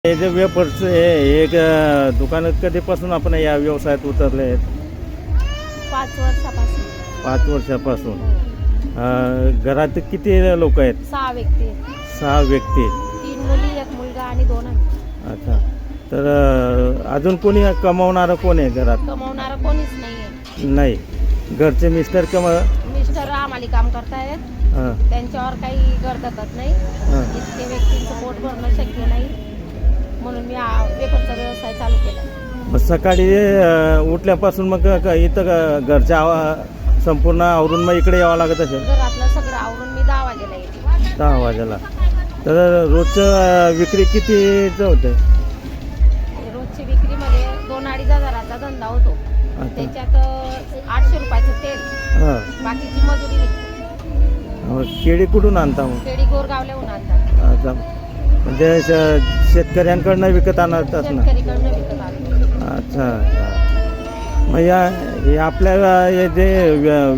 हे जे वेपर्स हे एक दुकान कधीपासून आपण या व्यवसायात उतरले आहेत? 5 वर्षापासून. 5 वर्षापासून. घरात किती लोक आहेत? 6 व्यक्ती आहेत. 6 व्यक्ती. 3 मुली, 1 मुलगा आणि 2 आम्ही. अच्छा. तर अजून कोणी कमावणारं कोण आहे घरात? कमावणारं कोणीच नाही आहे. नाही. घरचे मिस्टर मिस्टर आम्हाला काम करतायत. त्यांच्यावर काही गर्दकत नाही. इतके व्यक्तींचं पोट भरणं शक्य नाही म्हणून मी पेपरचा व्यवसाय चालू केला. मग सकाळी उठल्यापासून मग इथं घरच्या संपूर्ण आवरून मग इकडे यावं लागत असेल? घरातलं सगळं आवरून मी 10 वाजेला येते. 10 वाजेला. तर रोजचं विक्री कितीचं होतं? रोजची विक्रीमध्ये 2-2.5 हजाराचा धंदा होतो. त्याच्यात 800 रुपयाचं तेल, बाकीची मजुरी निघते. केळी कुठून आणता मग? केळी गोरगावल्याहून आणतात. अच्छा. म्हणजे शेतकऱ्यांकडनं विकत आणतात ना? शेतकरीकडनं विकत आणतात. अच्छा अच्छा. मग हे आपल्या हे जे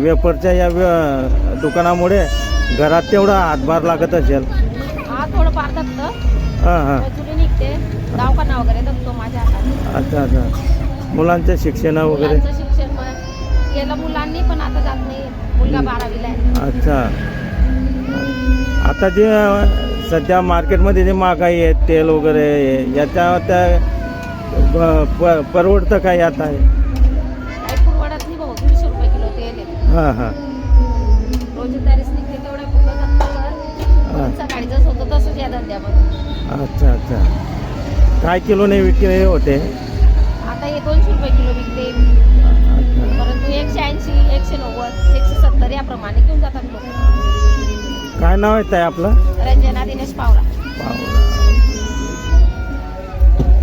वेपरच्या या दुकानामुळे घरात तेवढा हातभार लागत असेल? हा, थोडंफार दबतं. मजुरी निघते. दवाखाना वगैरे दबतो माझ्या हातात. अच्छा अच्छा. मुलांचं शिक्षण वगैरे? मुलांचं शिक्षण केलं मुलांनी, पण आता जात नाही. मुलगा 12वीला आहे. अच्छा. आता जे सध्या मार्केटमध्ये जे महागाई आहे, तेल वगैरे याच्या त्या परवडतं काय आता आहे? काही परवडत नाही भाऊ. 150 रुपये किलो तेल आहे. हां. रोजंदारीच निघते तेवढ्या पुरतं जातं. सकाळी जसं होतं तसंच या धंद्यामध्ये. अच्छा अच्छा. काय किलोने विक्री होते? आता हे 200 रुपये किलो विकते. परंतु 180, 190, 170 याप्रमाणे घेऊन जातात लोक. काय नाव आहे ताई आपलं? रंजना दिनेश पावरा. पावरा.